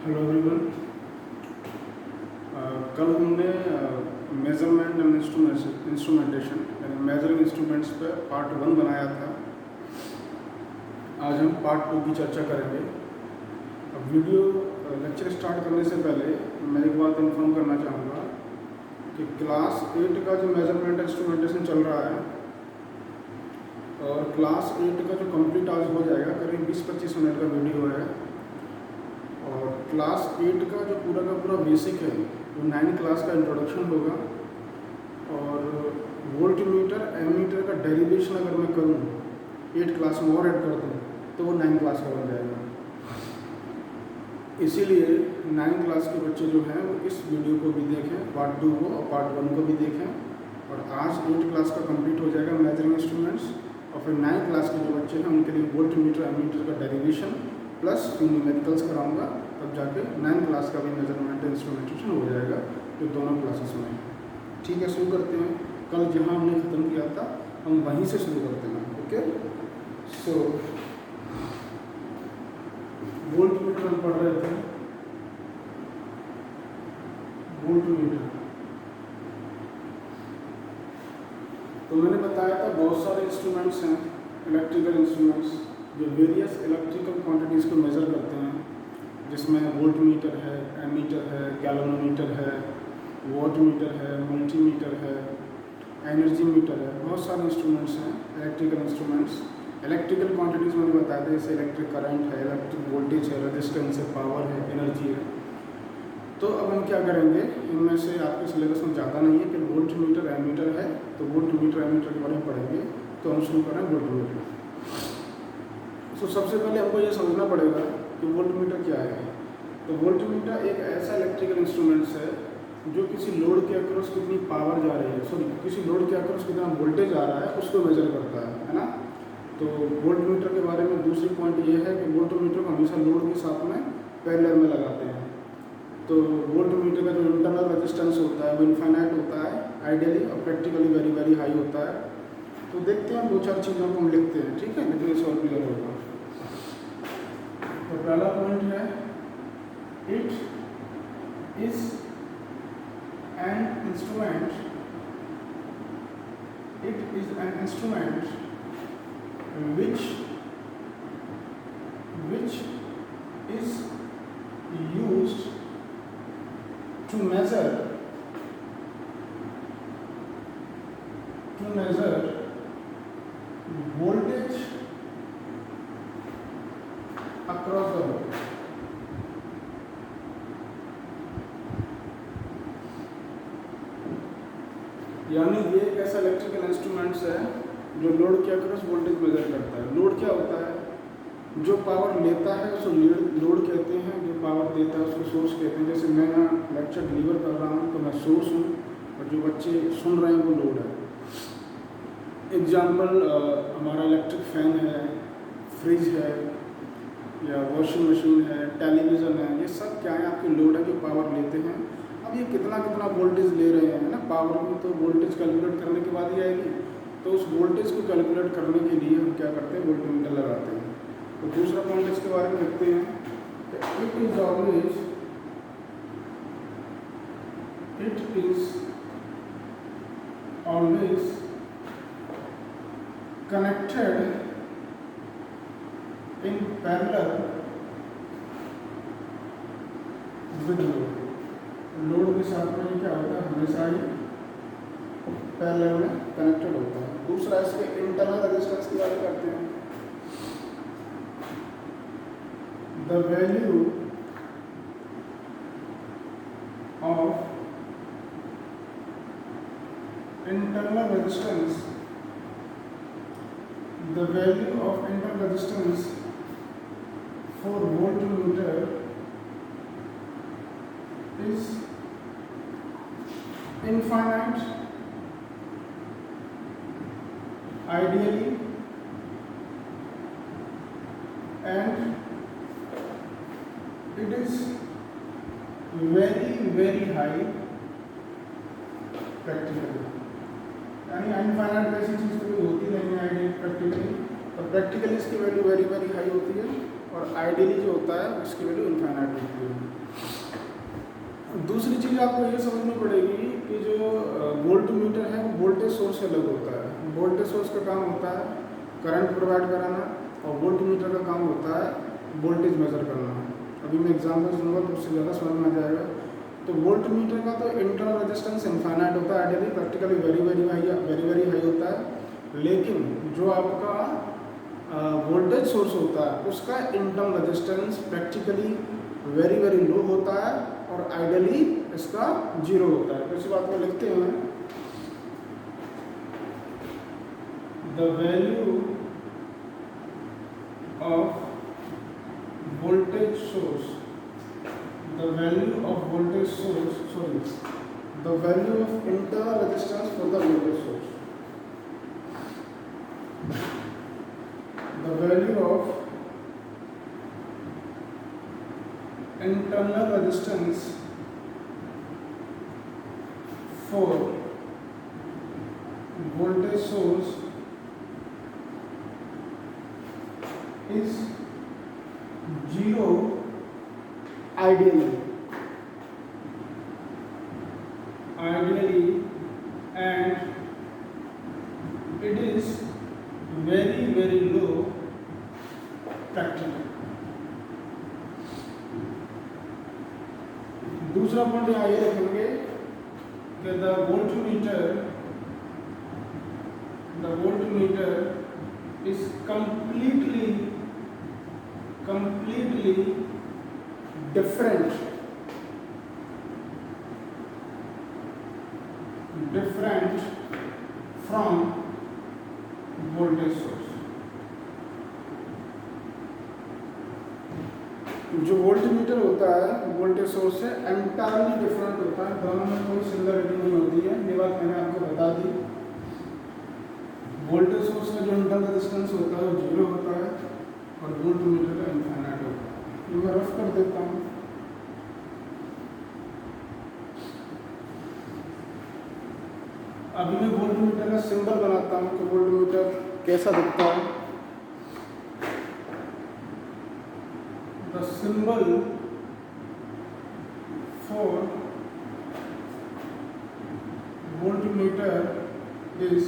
Hello everyone. कल हमने measurement and instrumentation यानी मेजरिंग इंस्ट्रूमेंट्स पे पार्ट 1 बनाया था। आज हम पार्ट 2 की चर्चा करेंगे। अब वीडियो लेक्चर स्टार्ट करने से पहले मैं एक बात इन्फॉर्म करना चाहूँगा कि क्लास 8 का जो मेजरमेंट इंस्ट्रूमेंटेशन चल रहा है और क्लास 8 का जो कंप्लीट आज हो जाएगा, करीब 20-25 मिनट का वीडियो है। और क्लास 8 का जो पूरा का पूरा बेसिक है वो 9 क्लास का इंट्रोडक्शन होगा। और वोल्ट मीटर एमीटर का डेरिवेशन अगर मैं करूँ 8 क्लास में और ऐड कर दूँ तो वो 9 क्लास का बन जाएगा। इसीलिए 9 क्लास के बच्चे जो हैं वो इस वीडियो को भी देखें, पार्ट 2 को और पार्ट 1 को भी देखें। और आज 8 क्लास का कंप्लीट हो जाएगा मेजरिंग इंस्ट्रूमेंट्स, और फिर 9 क्लास के जो बच्चे हैं उनके लिए वोल्ट मीटर एमीटर का डेरिवेशन प्लस फिर न्यूमेरिकल्स कराऊंगा, तब जाके 9 क्लास का भी मेजरमेंट इंस्ट्रूमेंटेशन हो जाएगा जो दोनों क्लासेस में है। ठीक है, शुरू करते हैं। कल जहाँ हमने ख़त्म किया था हम वहीं से शुरू करते हैं। ओके, सो वोल्ट मीटर हम पढ़ रहे थे। वोल्ट मीटर तो मैंने बताया था बहुत सारे इंस्ट्रूमेंट्स हैं, इलेक्ट्रिकल इंस्ट्रूमेंट्स जो वेरियस इलेक्ट्रिकल क्वांटिटीज़ को मेज़र करते हैं, जिसमें वोल्ट मीटर है, एमीटर है, गैल्वेनोमीटर है, वॉट मीटर है, मल्टीमीटर है, एनर्जी मीटर है। बहुत सारे इंस्ट्रूमेंट्स हैं इलेक्ट्रिकल इंस्ट्रूमेंट्स। इलेक्ट्रिकल क्वांटिटीज़ मैंने बताया था, जैसे इलेक्ट्रिक करंट है, इलेक्ट्रिक वोल्टेज है, रेजिस्टेंस है, पावर है, एनर्जी है। तो अब हम क्या करेंगे, इनमें से आपके सिलेबस में ज़्यादा नहीं है, फिर वोल्ट मीटर एमीटर है तो वोल्ट मीटर एमीटर के बारे में पढ़ेंगे। तो हम शुरू करें वोल्ट मीटर। तो सबसे पहले हमको ये समझना पड़ेगा कि वोल्ट मीटर क्या है। तो वोल्ट मीटर एक ऐसा इलेक्ट्रिकल इंस्ट्रूमेंट्स है जो किसी लोड के अक्रॉस कितनी पावर जा रही है, सॉरी किसी लोड के अक्रॉस कितना वोल्टेज आ रहा है उसको मेजर करता है ना। तो वोल्ट मीटर के बारे में दूसरी पॉइंट ये है कि वोल्ट मीटर को हमेशा लोड के साथ में पैरेलल में लगाते हैं। तो वोल्ट मीटर का जो इंटरनल रेजिस्टेंस होता है वो इनफाइनाइट होता है आइडियली, और प्रैक्टिकली वेरी वेरी हाई होता है। तो देखते हैं, 2-4 चीज़ों को हम लिखते हैं, ठीक है, लेकिन इस और क्लियर होगा। तो पहला पॉइंट है, it is an instrument, it is an instrument which is used to measure voltage across the load। यानी ये एक ऐसा इलेक्ट्रिकल इंस्ट्रूमेंट्स है जो लोड के अक्रॉस वोल्टेज मेजर करता है। लोड क्या होता है, जो पावर लेता है उसको लोड कहते हैं, जो पावर देता है उसको सोर्स कहते हैं। जैसे मैं ना लेक्चर डिलीवर कर रहा हूँ तो मैं सोर्स हूँ और जो बच्चे सुन रहे हैं वो लोड है। एग्जाम्पल, हमारा इलेक्ट्रिक फैन है, फ्रिज है या वॉशिंग मशीन है, टेलीविज़न है, ये सब क्या है, आपके लोड है जो पावर लेते हैं। अब ये कितना कितना वोल्टेज ले रहे हैं ना, पावर में तो वोल्टेज कैलकुलेट करने के बाद ही आएगी। तो उस वोल्टेज को कैलकुलेट करने के लिए हम क्या करते हैं, वोल्ट मीटर लगाते हैं। तो दूसरा पॉइंट इसके बारे में लिखते हैं कि it is always connected in parallel with load. Load के साथ में क्या होता है, हमेशा ही पैरेलल में कनेक्टेड होता है। दूसरा इसके इंटरनल रेजिस्टेंस की बात करते हैं। The value of internal resistance, the value of internal resistance for voltmeter is infinite ideally and it is very very high practically। यानी अनफाइनाइट ऐसी चीज़ कभी होती नहीं है आइडियल प्रैक्टिकली, और प्रैक्टिकली इसकी वैल्यू वेरी वेरी हाई होती है और आइडियली जो होता है इसकी वैल्यू इनफाइनाइट होती है। दूसरी चीज़ आपको ये समझनी पड़ेगी कि जो वोल्ट मीटर है वो वोल्टेज सोर्स से अलग होता है। वोल्टेज सोर्स का काम होता है करंट प्रोवाइड कराना और वोल्ट मीटर का काम होता है वोल्टेज मेज़र करना। अभी मैं एग्जाम्पल दूंगा तो उससे ज़्यादा समझ में आ जाएगा। तो वोल्ट मीटर का तो इंटरनल रेजिस्टेंस इनफाइनाइट होता है, ideally practically very very high होता है। लेकिन जो आपका वोल्टेज सोर्स होता है उसका internal resistance practically very very low होता है और आइडियली इसका जीरो होता है। तो इसी बात को लिखते हैं, the value of voltage source, the value of voltage source, the value of internal resistance for the voltage source, the value of internal resistance for voltage source is zero ideally and it is very very low practically। दूसरा point यहाँ ये रखेंगे कि the voltmeter is completely different from voltage source। जो voltmeter होता है voltage source से entirely different होता है, दोनों में कोई सिमिलरिटी नहीं होती है। ये बात मैंने आपको बता दी। वोल्टेज सोर्स में जो इंटरनल रेजिस्टेंस होता है वो जीरो होता है और वोल्टमीटर का इनफाइनाइट होता है। ये मैं रफ कर देता हूँ। अभी मैं वोल्टमीटर का सिंबल बनाता हूँ कि वोल्टमीटर कैसा दिखता है। The symbol for voltmeter is,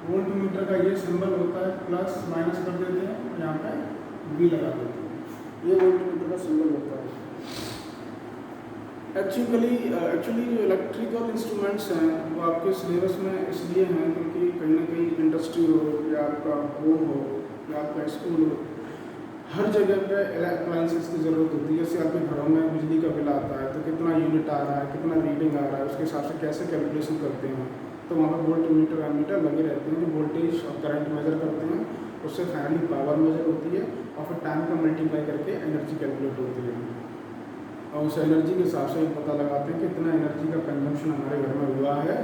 voltmeter का ये सिंबल होता है, प्लस माइनस कर देते हैं, यहाँ पे V लगा देते हैं। ये वोल्टमीटर का सिंबल होता है। एक्चुअली जो इलेक्ट्रिकल इंस्ट्रूमेंट्स हैं वो आपके सिलेबस में इसलिए हैं क्योंकि कहीं ना कहीं इंडस्ट्री हो या आपका होम हो या आपका स्कूल हो, हर जगह पे अप्लायंसेस की ज़रूरत होती है। जैसे आपके घरों में बिजली का बिल आता है तो कितना यूनिट आ रहा है, कितना रीडिंग आ रहा है, उसके हिसाब से कैसे कैलकुलेशन करते हैं। तो वहाँ पर वोल्टमीटर एमीटर लगे रहते हैं जो वोल्टेज और करंट मेजर करते हैं, उससे फाइनली पावर मेजर होती है और फिर टाइम का मल्टीप्लाई करके एनर्जी कैलकुलेट होती है और उस एनर्जी के हिसाब से पता लगाते हैं कि कितना एनर्जी का कंजम्पशन हमारे घर में हुआ है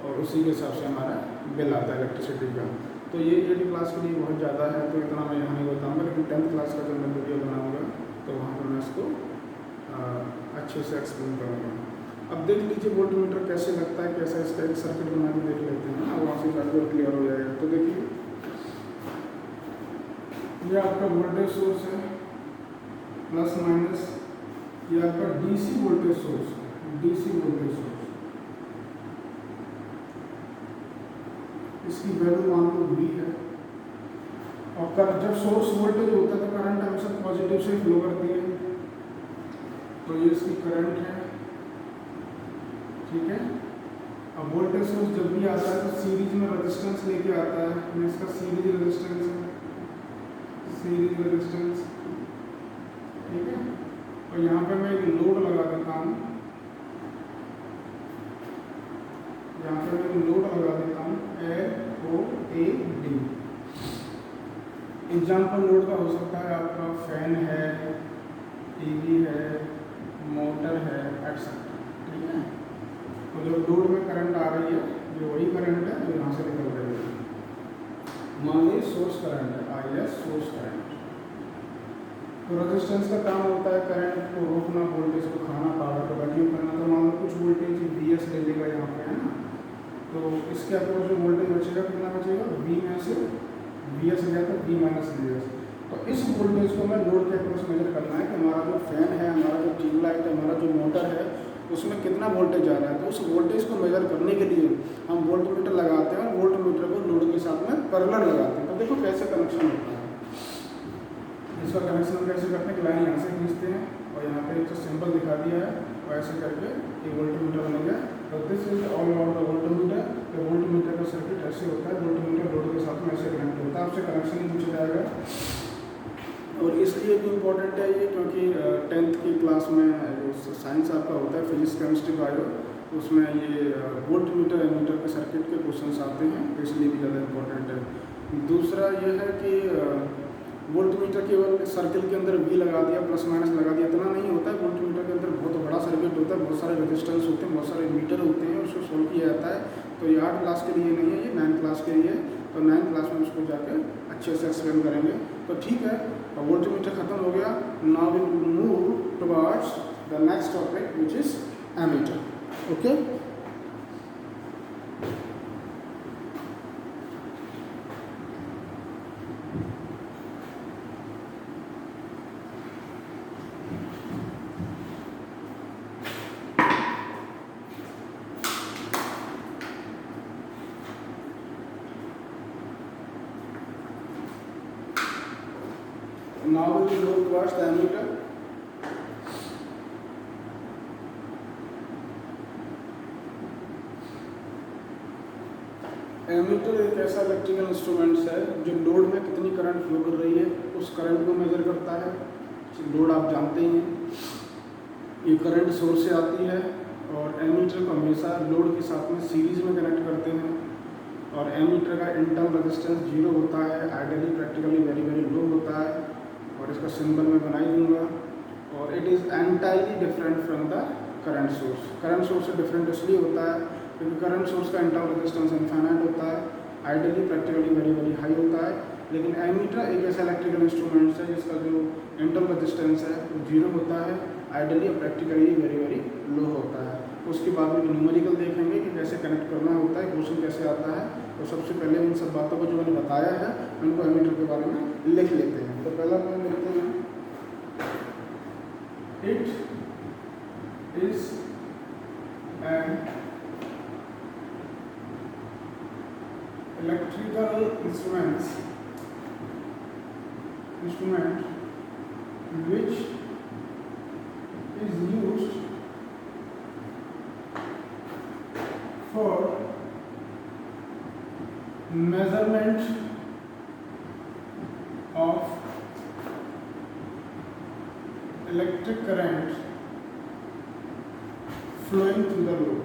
और उसी के हिसाब से हमारा बिल आता है इलेक्ट्रिसिटी का। तो ये 8th क्लास के लिए बहुत ज़्यादा है तो इतना मैं यहाँ नहीं बताऊँगा, लेकिन 10th क्लास का जब मैं वीडियो बनाऊँगा तो वहाँ पर मैं इसको अच्छे से एक्सप्लेन करूँगा। अब देख लीजिए वोल्टमीटर कैसे लगता है, कैसा इसका एक सर्किट बना के देख लेते हैं और वहाँ से जाकर क्लियर हो जाएगा। तो देखिए ये आपका वोल्टेज सोर्स है प्लस माइनस, ये आपका डीसी वोल्टेज सोर्स है, डीसी वोल्टेज सोर्स, इसकी वैल्यू मान लो V है। और जब सोर्स वोल्टेज होता है तो करंट हमेशा पॉजिटिव से फ्लो करती है, तो ये इसकी करंट है, ठीक है। अब वोल्टेज सोर्स जब भी आता है तो सीरीज में रेजिस्टेंस लेके आता है, मैं इसका सीरीज रेजिस्टेंस है, सीरीज रेजिस्टेंस, ठीक है। और यहाँ पे मैं एक लोड लगा देता हूँ, यहाँ पे मैं एक लोड लगा देता हूँ LOAD। एग्जाम्पल लोड का हो सकता है आपका फैन है, टीवी है, मोटर है, एक्सेट्रा, ठीक है। तो जो लोड में करंट आ रही है जो वही करंट है जो यहाँ से निकल रही है। मान लीजिए सोर्स करंट है IS, सोर्स करंट। तो रेजिस्टेंस का काम होता है करंट को रोकना, वोल्टेज को खाना, पावर को वैल्यू करना। तो मान लो कुछ वोल्टेज VS ले लेगा यहाँ पे, है ना। तो इसके अक्रॉस जो वोल्टेज बचेगा कितना बचेगा, V में से वी एस लिया था वी माइनस वी एस। तो इस वोल्टेज को मैं लोड के अक्रॉस मेजर करना है कि हमारा जो फैन है, हमारा जो ट्यूबलाइट है, हमारा जो मोटर है, उसमें कितना वोल्टेज आ रहा है। तो उस वोल्टेज को मेजर करने के लिए हम वोल्टमीटर लगाते हैं और वोल्टमीटर को लोड के साथ में पैरेलल लगाते हैं। तो देखो कैसे कनेक्शन होता है। इसका कनेक्शन हम कैसे करते हैं कि लाइन यहाँ से खींचते हैं और यहाँ पे एक तो सिंबल दिखा दिया है और ऐसे करके ये वोल्टमीटर बन गया। तो this is all about the voltmeter. तो वोल्टमीटर का सर्किट ऐसे होता है, वोल्टमीटर लोड के साथ में ऐसे कनेक्ट होता है। आपसे कनेक्शन ही पूछा जाएगा और इसलिए भी इम्पोर्टेंट है ये क्योंकि 10th की क्लास में जो साइंस आपका होता है, फिजिक्स केमिस्ट्री बायो, उसमें ये वोल्टमीटर एमीटर के सर्किट के क्वेश्चंस आते हैं, इसलिए भी ज़्यादा इम्पोर्टेंट है। दूसरा ये है कि वोल्टमीटर केवल सर्किल के अंदर वी लगा दिया, प्लस माइनस लगा दिया, इतना नहीं होता है। वोल्टमीटर के अंदर बहुत बड़ा सर्किट होता है, बहुत सारे रेजिस्टेंस होते हैं, बहुत सारे मीटर होते हैं, उसको सोल्व किया जाता है। तो ये 8 क्लास के लिए नहीं है, ये 9th क्लास के लिए। तो 9th क्लास में उसको जाकर अच्छे से एक्सप्लेन करेंगे। तो ठीक है, वोल्टमीटर खत्म हो गया। Now we will move towards the next topic which is ammeter. Okay, now we will move towards the ammeter. Ammeter एक ऐसा इलेक्ट्रिकल इंस्ट्रूमेंट्स है जो लोड में कितनी करंट फ्लो कर रही है उस करंट को मेजर करता है। लोड आप जानते ही हैं, ये करंट सोर्स से आती है और एमीटर को हमेशा लोड के साथ में सीरीज में कनेक्ट करते हैं। और एमीटर का इंटरनल रेजिस्टेंस 0 होता है, ideally practically very very low होता है और इसका सिंबल मैं बना ही दूंगा। और it is entirely different from the current source. Current source से डिफरेंट इसलिए होता है क्योंकि करंट सोर्स का इंटरनल रेजिस्टेंस इनफाइनाइट होता है, ideally practically very very high होता है। लेकिन एमीटर एक ऐसा इलेक्ट्रिकल इंस्ट्रूमेंट्स है जिसका जो इंटरनल रेजिस्टेंस है वो 0 होता है, आइडियली और प्रैक्टिकली वेरी वेरी लो होता है। उसके बाद में न्यूमेरिकल देखेंगे कि कैसे कनेक्ट करना होता है, क्वेश्चन कैसे आता है। तो सबसे पहले उन सब बातों को जो मैंने बताया है उनको एमीटर के बारे में लिख लेते हैं। तो पहला पॉइंट लिखते हैं, it is an electrical instrument which is used for measurement of electric current flowing through the load,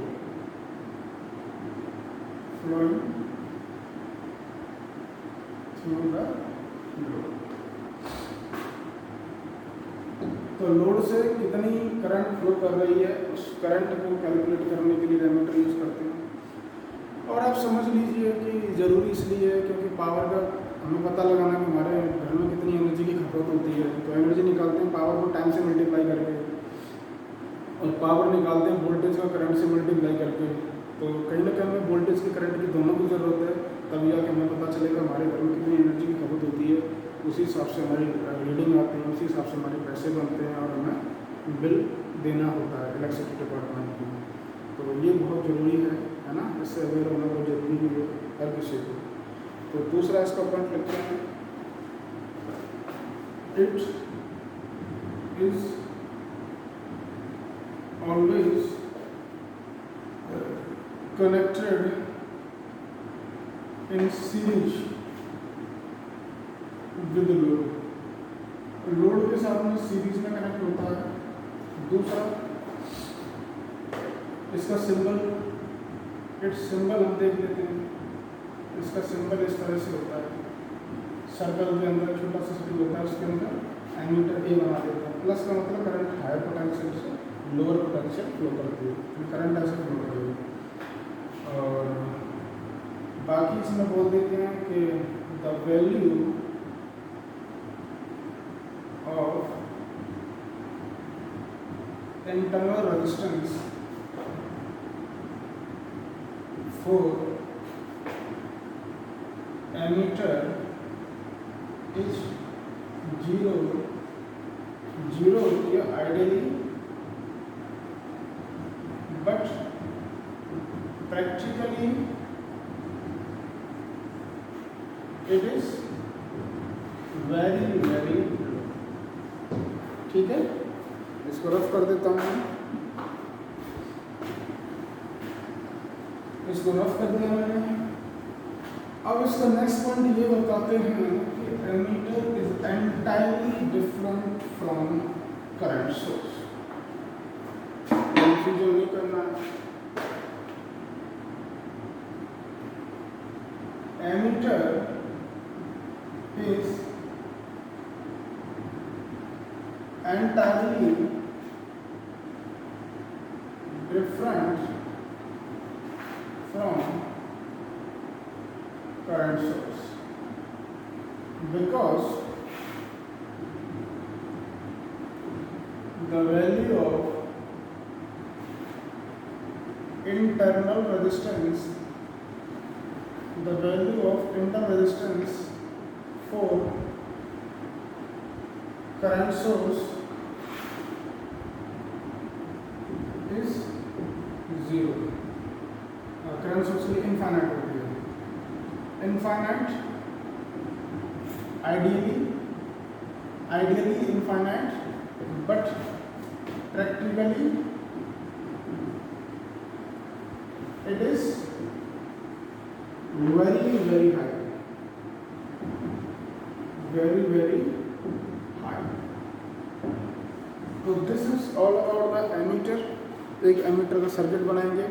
flowing through the load। तो लोड से कितनी करंट फ्लो कर रही है उस करंट को कैलकुलेट करने के लिए एमीटर यूज़ करते हैं। और आप समझ लीजिए कि ज़रूरी इसलिए है क्योंकि पावर का हमें पता लगाना कि हमारे घर में कितनी एनर्जी की खपत होती है। तो एनर्जी निकालते हैं पावर को टाइम से मल्टीप्लाई करके और पावर निकालते हैं वोल्टेज का करंट से मल्टीप्लाई करके। तो कहीं ना कहीं हमें वोल्टेज की करंट की दोनों की ज़रूरत है, तभी आके हमें पता चलेगा हमारे घर में कितनी एनर्जी की खपत होती है। उसी हिसाब से हमारी रीडिंग आती है, उसी हिसाब से हमारे पैसे बनते हैं और हमें बिल देना होता है इलेक्ट्रिसिटी डिपार्टमेंट को। तो ये बहुत ज़रूरी है ना, इससे अवेयर होना बहुत ज़रूरी भी है हर किसी को। तो दूसरा इसका पॉइंट लिखते हैं, it is always connected in series with load. Load के साथ में सीरीज में कनेक्ट होता है। दूसरा इसका सिंबल, इट्स सिंबल हम देख लेते हैं। इसका सिंबल इस तरह से होता है, सर्कल के अंदर छोटा सा सर्कल होता है, उसके अंदर एमीटर ए बना देता है। प्लस का मतलब करंट हायर पोटेंशियल से लोअर पोटेंशियल फ्लो करती है, करंट ऐसे फ्लो करेगी। और बाकी इसमें बोल देते हैं कि the value of internal resistance for ammeter zero zero होती है ideally, but practically it is very very low. ठीक है, इसको रफ कर देता हूँ, इसको रफ कर दिया मैंने। अब इसका नेक्स्ट पॉइंट ये बताते हैं कि ammeter is entirely different from current source. Confusion नहीं करना। Ammeter is entirely different from current source because the value of internal resistance, the value of internal resistance for current source is zero। Current source की infinite होती है। Infinite ideally infinite, but practically it is very very high, very very high. तो this is all about the ammeter. एक ammeter का circuit बनाएंगे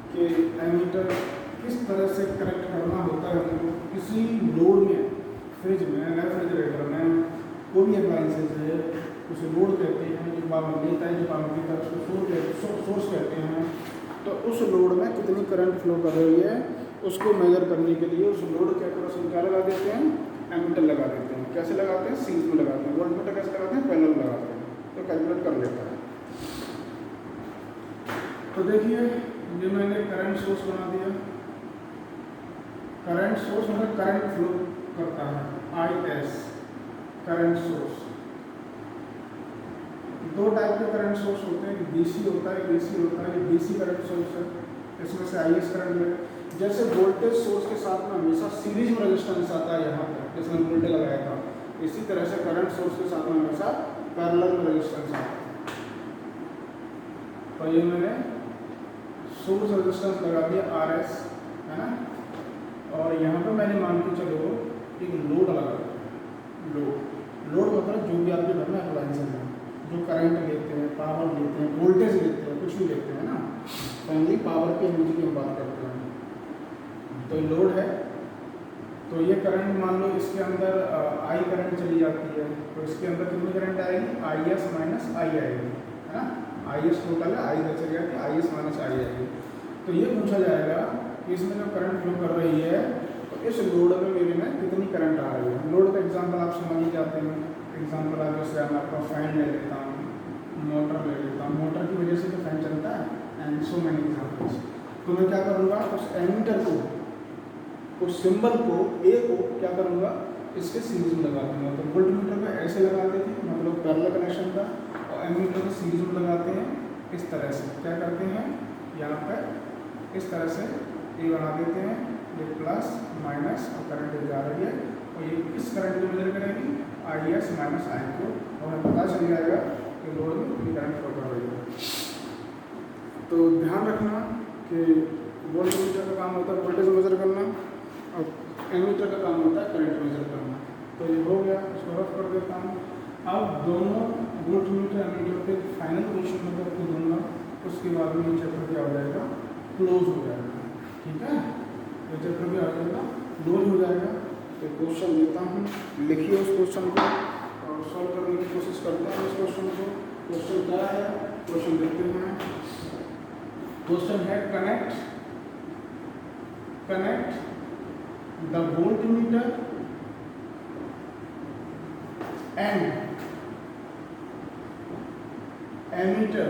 कि ammeter किस तरह से कनेक्ट करना होता है हमको किसी लोड में, फ्रिज में, रेफ्रिजरेटर में, कोई भी अप्लाइंसेस है, उसे लोड कहते हैं, जो पावर लेता है, जो पावर देता है, उसको सोर्स कहते हैं। तो उस लोड में कितनी करंट फ्लो कर रही है उसको मेजर करने के लिए उस लोड के अक्रॉस हम क्या लगा देते हैं, एमीटर लगा देते हैं। कैसे लगाते हैं, सीरीज में लगाते हैं। वोल्टमीटर कैसे लगाते हैं, पैरेलल में लगाते हैं। तो कैलकुलेट कर लेता है। तो देखिए, ये मैंने करंट सोर्स बना दिया। करंट सोर्स मतलब करंट फ्लो करता है, IS करंट सोर्स। दो टाइप के करंट सोर्स होते हैं, DC होता है, AC होता है। DC करंट सोर्स है, इसमें से IS करंट है। जैसे वोल्टेज सोर्स के साथ में हमेशा सीरीज में रेजिस्टेंस आता है, यहाँ पर जिसमें वोल्टेज लगाया था, इसी तरह से करंट सोर्स के साथ में हमेशा पैरेलल में रेजिस्टेंस आता है। तो ये मैंने सोर्स रेजिस्टेंस लगा दिया RS, है ना। और यहाँ पर मैंने मान के चलो एक लोड लगा दिया। लोड मतलब जो भी आपके घर में अप्लाइंसेस हैं, जो करंट लेते हैं, पावर लेते हैं, वोल्टेज लेते हैं, कुछ भी लेते हैं ना। फाइनली पावर की एनर्जी की हम बात करते हैं। तो लोड है, तो ये करंट मान लो इसके अंदर I करंट चली जाती है, तो इसके अंदर कितनी करंट आएगी, IS माइनस I आएगी, है ना। IS टोटल है, I चली जाती है, IS माइनस I आएगी। तो ये पूछा जाएगा कि इसमें जो करंट फ्लो कर रही है तो इस लोड में मेरे में कितनी करंट आ रही है। लोड का एग्जांपल आप समझ ही जाते हैं। एग्जांपल आप जैसे मैं आपका फैन ले लेता हूँ, मोटर ले लेता हूँ, मोटर की वजह से तो फैन चलता है, एंड सो मैनी एग्जाम्पल्स। तो मैं क्या करूँगा, उस एमीटर को, उस सिंबल को, A को क्या करूँगा, इसके सीरीज में लगा दूँगा। तो वोल्टमीटर में ऐसे लगाते थे, मतलब पैरेलल कनेक्शन था, और एमीटर को सीरीज में लगाते हैं इस तरह से। क्या करते हैं, यहाँ पर इस तरह से ये बना देते हैं, ये प्लस माइनस, और करंट जा रही है, और ये किस करंट को मेजर करेगी, IS माइनस I को, और हमें पता चल जाएगा कि लोड में कितनी करंट फ्लो कर रही है। तो ध्यान रखना कि वोल्टमीटर का काम होता है वोल्टेज मेजर करना, और एमीटर का काम होता है करंट मेजर करना। तो ये हो गया, इसको रफ कर देता हूँ। अब दोनों वोल्टमीटर एमीटर के फाइनल क्वेश्चन में करके दूंगा, उसके बाद में ये चैप्टर क्या हो जाएगा, क्लोज हो जाएगा। ठीक है, ये चैप्टर क्या हो जाएगा, क्लोज हो जाएगा। तो क्वेश्चन देता हूँ, लिखिए उस क्वेश्चन को और सॉल्व करने की कोशिश करते हैं उस क्वेश्चन को। क्वेश्चन क्या है, क्वेश्चन देखते हैं। क्वेश्चन है connect the voltmeter and ammeter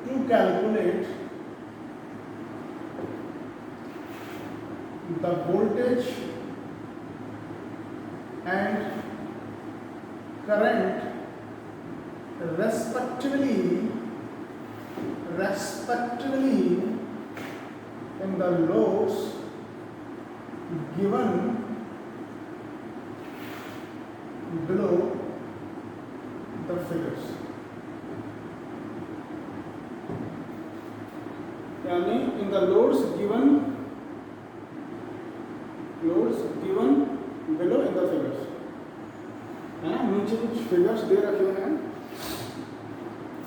to calculate the voltage and current respectively in the loads given below the figures. यानी in the loads given below in the figures, है ना। नीचे कुछ फिगर्स दे रखे हैं।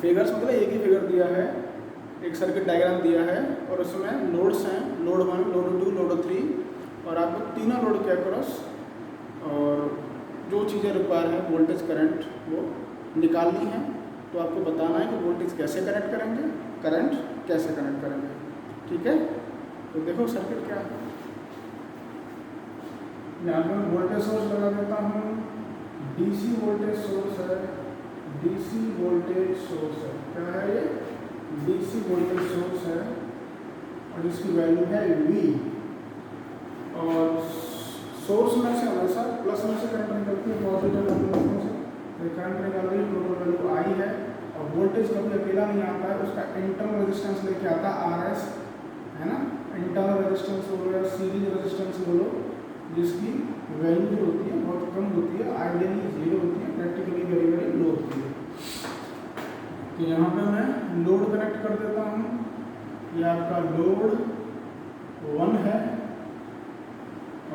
फिगर्स मतलब एक ही फिगर दिया है, एक सर्किट डायग्राम दिया है और उसमें लोड्स हैं, लोड 1, लोड 2, लोड 3, और आपको तीनों लोड के अक्रॉस और जो चीज़ें रिक्वायर है वोल्टेज करंट वो निकालनी है। तो आपको बताना है कि वोल्टेज कैसे कनेक्ट करेंगे, करंट कैसे कनेक्ट करेंगे। ठीक है, तो देखो सर्किट क्या है। यहाँ पर वोल्टेज सोर्स लगा देता हूँ, डीसी वोल्टेज सोर्स है, डीसी वोल्टेज सोर्स है। क्या है ये? डीसी वोल्टेज सोर्स है और इसकी वैल्यू है V। और सोर्स में से हमेशा प्लस में से करंट निकलती है, पॉजिटिव टर्मिनल से करंट निकल रही है, टोटल वैल्यू I है। और वोल्टेज कभी अकेला नहीं आता है, उसका इंटरनल रेजिस्टेंस लेके आता है RS, है ना। इंटरनल रेजिस्टेंस बोलो या सीरीज रेजिस्टेंस बोलो, जिसकी वैल्यू जो होती है बहुत कम होती है, आइडियली 0 होती है, प्रैक्टिकली वेरी वेरी लो होती है। तो यहाँ पे मैं लोड कनेक्ट कर देता हूँ। ये आपका लोड 1 है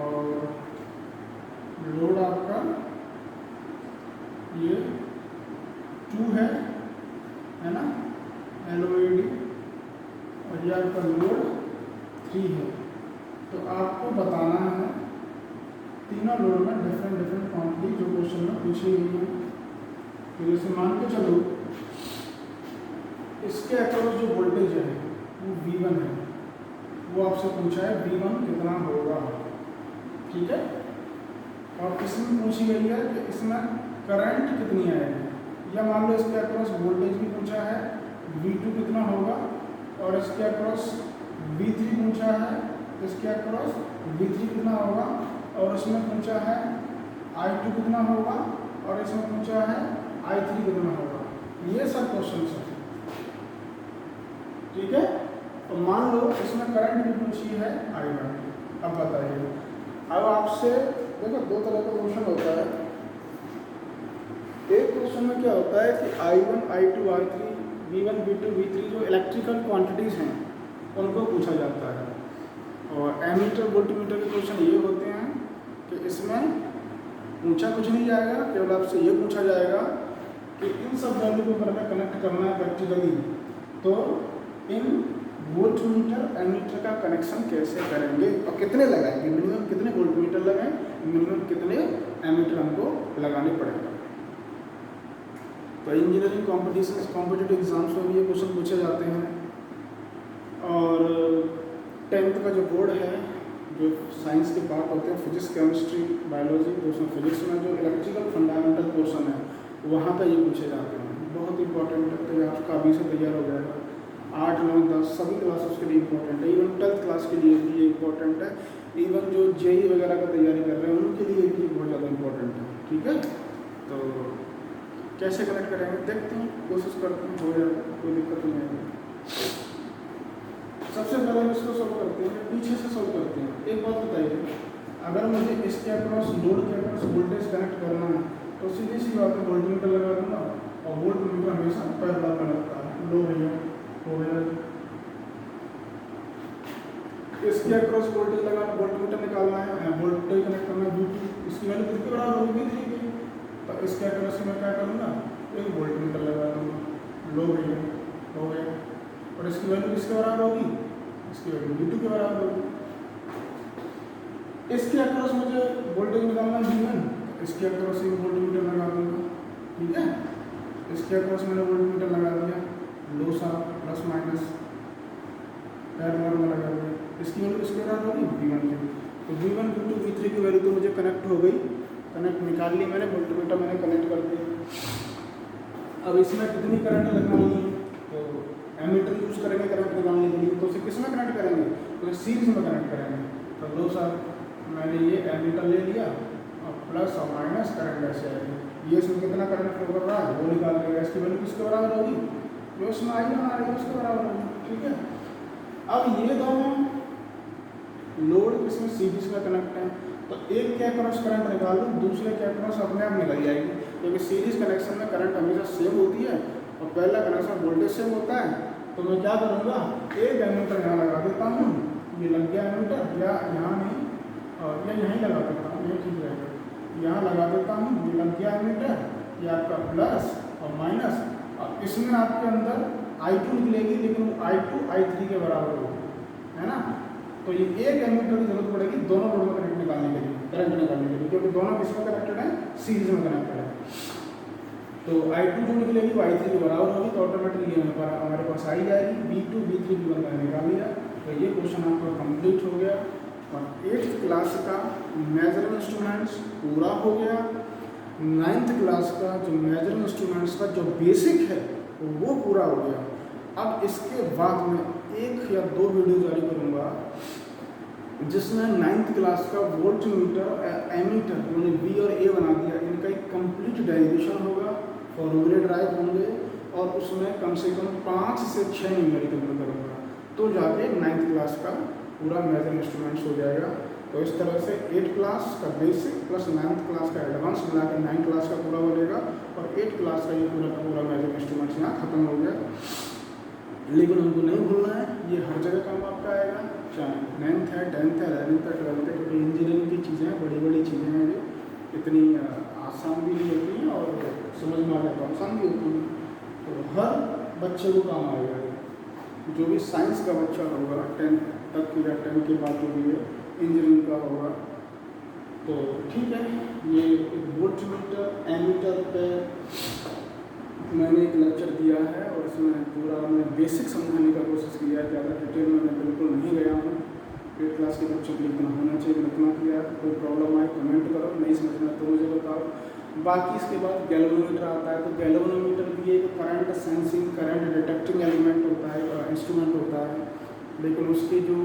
और लोड आपका ये 2 है ना, LOAD, और ये आपका लोड 3 है। तो आपको बताना है तीनों लोड में डिफरेंट क्वांटिटी जो क्वेश्चन में पूछी गई है। तो जैसे मान के चलो इसके अक्रॉस जो वोल्टेज है वो V1 है, वो आपसे पूछा है V1 कितना होगा। ठीक है, और इसमें पूछी गई है कि इसमें करंट कितनी आएगी, या मान लो इसके अक्रॉस वोल्टेज भी पूछा है V2 कितना होगा, और इसके अक्रॉस V3 पूछा है, इसके अक्रॉस V3 कितना होगा, और इसमें पूछा है I2 कितना होगा, और इसमें पूछा है I3 कितना होगा। ये सब क्वेश्चन है। ठीक है, तो मान लो इसमें करंट भी पूछी है I1। अब बताइए, अब आपसे देखो दो तरह का क्वेश्चन होता है। एक क्वेश्चन में क्या होता है कि I1, I2, I3, V1, V2, V3 जो इलेक्ट्रिकल क्वांटिटीज़ हैं उनको पूछा जाता है। और एमीटर वोल्टमीटर के क्वेश्चन ये होते हैं कि इसमें पूछा कुछ नहीं जाएगा, केवल आपसे ये पूछा जाएगा कि इन सब वैल्यू को अगर हमें कनेक्ट करना है प्रैक्टिकली, तो इन वोल्टमीटर एमीटर का कनेक्शन कैसे करेंगे और कितने लगाएंगे, मिनिमम कितने वोल्टमीटर लगाएं, मिनिमम कितने एमीटर हमको लगाने पड़ेगा। तो इंजीनियरिंग कॉम्पिटिटिव एग्जाम्स में भी ये क्वेश्चन पूछे जाते हैं। और 10th का जो बोर्ड है, जो साइंस के पार्ट होते हैं, फिजिक्स, केमिस्ट्री, बायोलॉजी, तो उसमें फिजिक्स में जो इलेक्ट्रिकल फंडामेंटल पोर्शन है वहाँ पे ये पूछे जाते हैं। बहुत इंपॉर्टेंट है, तो आपका अभी से तैयार हो जाएगा। 8, 9, 10 सभी क्लासेस के लिए इंपॉर्टेंट है, इवन 12th क्लास के लिए भी ये इंपॉर्टेंट है, इवन जो JEE वगैरह का तैयारी कर रहे हैं उनके लिए भी बहुत ज़्यादा इंपॉर्टेंट है। ठीक है, तो कैसे कनेक्ट करेंगे देखते हैं, कोशिश करते हैं, हो जाएगा, कोई दिक्कत नहीं आएगी। सबसे पहले हम इसको सॉल्व करते हैं, पीछे से सॉल्व करते हैं। एक बात बताइए, अगर मुझे इसके अक्रॉस लोड के अक्रॉस वोल्टेज कनेक्ट करना है तो सीधी सी बात है वोल्टमीटर लगा दूंगा, और वोल्टमीटर हमेशा पैरेलल में लगता है। लो भैया हो गया, इसके अक्रॉस वोल्टेज लगाना, वोल्टमीटर निकालना है, वोल्टेज कनेक्ट करना है V2, इसकी वैल्यू कितनी बराबर होगी V3 की। तो इसके अक्रॉस मैं क्या करूँगा, एक वोल्टमीटर लगा दूँगा। लो भैया हो गया, और इसकी वैल्यू किसके बराबर होगी, इसकी वैल्यू V2 के बराबर होगी। इसके अक्रॉस मुझे वोल्टेज निकालना V1, इसके अक्रॉस एक वोल्टमीटर लगा दूँगा। ठीक है, इसके अक्रॉस मैंने वोल्टमीटर लगा दिया, लो सा प्लस माइनस पैरेलल में लगा दिया। इसकी वैल्यू किसके बराबर होगी, V1 की। तो V1, V2, V3 की वैल्यू तो मुझे कनेक्ट हो गई, कनेक्ट निकाल ली मैंने, वोल्टमीटर मैंने कनेक्ट कर दिया। अब इसमें कितनी करंट लगानी है, तो एमीटर यूज़ करेंगे करंट निकालने के लिए, तो उसे किस में कनेक्ट करेंगे, तो सीरीज में कनेक्ट करेंगे। तो लो सर मैंने ये एमीटर ले लिया प्लस और माइनस करंट ऐसे आएगी। ये इसमें कितना करंट फ्लो कर रहा है वो निकाल देगा, इसकी वैल्यू किसके बराबर होगी, जो इसमें आई बना रही है उसके बराबर होगी। ठीक है, अब ये दोनों लोड इसमें सीरीज में कनेक्ट है, तो एक के अक्रॉस करंट निकाल लो, दूसरे के अक्रॉस अपने आप निकल जाएगी, क्योंकि सीरीज कनेक्शन में करंट हमेशा सेम होती है और पहला कनेक्शन वोल्टेज सेम होता है। तो मैं क्या करूँगा, एक एमीटर यहाँ लगा देता हूँ, ये लग गया एमीटर, या यहाँ नहीं और या यहीं लगा देता हूँ, ये ठीक रहेगा, यहाँ लगा देता हूँ, ये लग गया एमीटर, ये आपका प्लस और माइनस, और इसमें आपके अंदर I2 निकलेगी, लेकिन I2 I3 के बराबर होगी, है ना। तो ये एक एमीटर की जरूरत पड़ेगी दोनों लोड में करंट निकालने के लिए, क्योंकि दोनों किसमें कनेक्टेड है, सीरीज में कनेक्टेड है। तो I2 जो निकलेगी वो I3 के बराबर होगी, तो ऑटोमेटिकली हमारे पास आई जाएगी, V2 V3 की बनकर निकाल लिया। तो ये क्वेश्चन आपका कंप्लीट हो गया और 8th क्लास का मेजरिंग इंस्ट्रूमेंट्स पूरा हो गया। 9th क्लास का जो मेजरिंग इंस्ट्रूमेंट्स का जो बेसिक है वो पूरा हो गया। अब इसके बाद में 1 या 2 वीडियो जारी करूँगा जिसमें 9th क्लास का वोल्ट मीटर एमीटर मैंने बी और ए बना दिया, इनका एक कंप्लीट डेरिवेशन होगा, फॉर्मूले ड्राइव होंगे और उसमें कम से कम 5 से 6 न्यूमेरिकल में करूँगा, तो जाके 9th क्लास का पूरा मेजरिंग इंस्ट्रूमेंट्स हो जाएगा। तो इस तरह से 8th क्लास का बेसिक प्लस 9th क्लास का एडवांस मिला के 9th क्लास का पूरा बनेगा और 8th क्लास का ये पूरा मेजरिंग इंस्ट्रूमेंट्स यहाँ खत्म हो गया। लेकिन हमको नहीं भूलना है, ये हर जगह काम आपका आएगा, चाहे 9th है 10th है 11th है 12th है, क्योंकि इंजीनियरिंग की चीज़ें हैं, बड़ी बड़ी चीज़ें हैं, ये इतनी आसान भी नहीं होती हैं और समझ में आ जाए तो आसान भी होती हैं। तो हर बच्चे को काम आएगा, जो भी साइंस का बच्चा होगा 10th तक या 10th के बाद जो भी है इंजीनियरिंग का होगा। तो ठीक है, ये वोल्ट मीटर एमीटर पे मैंने एक लेक्चर दिया है और इसमें पूरा मैं बेसिक समझाने का कोशिश किया है, ज़्यादा डिटेल में मैं बिल्कुल नहीं गया हूँ। 8th क्लास के बच्चों के लिए इतना होना चाहिए, इतना किया। कोई प्रॉब्लम आए कमेंट करो, नहीं समझना तो मुझे बताओ। बाकी इसके बाद गैल्वेनोमीटर आता है, तो गैल्वेनोमीटर भी एक current sensing current detecting element होता है, इंस्ट्रूमेंट होता है, लेकिन उसकी जो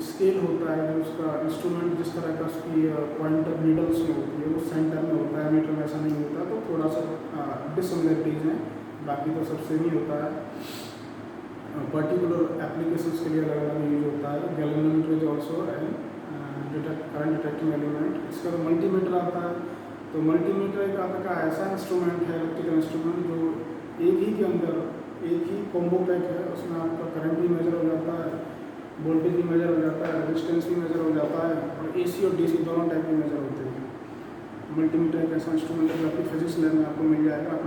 स्केल होता है, उसका इंस्ट्रूमेंट जिस तरह का उसकी पॉइंटर नीडल्स में होती है वो सेंटर में होता है, मीटर में ऐसा नहीं होता, तो थोड़ा सा डिससिमिलरिटीज़ हैं, बाकी तो सब सेम ही होता है। पर्टिकुलर एप्लीकेशंस के लिए अलग अलग यूज होता है। Galvanometer is also current detecting element. इसका तो मल्टीमीटर आता है, तो मल्टीमीटर एक आपका का ऐसा इंस्ट्रूमेंट है, इलेक्ट्रिकल इंस्ट्रूमेंट, जो एक ही के अंदर एक ही कॉम्बो पैक है, उसमें आपका करंट भी मेजर हो जाता है, वोल्टेज भी मेजर हो जाता है, रेजिस्टेंस भी मेजर हो जाता है और AC और DC दोनों टाइप के मेजर होते हैं। मल्टीमीटर एक ऐसा इंस्ट्रूमेंट है जो आपकी फिजिक्स लैब में आपको मिल जाएगा।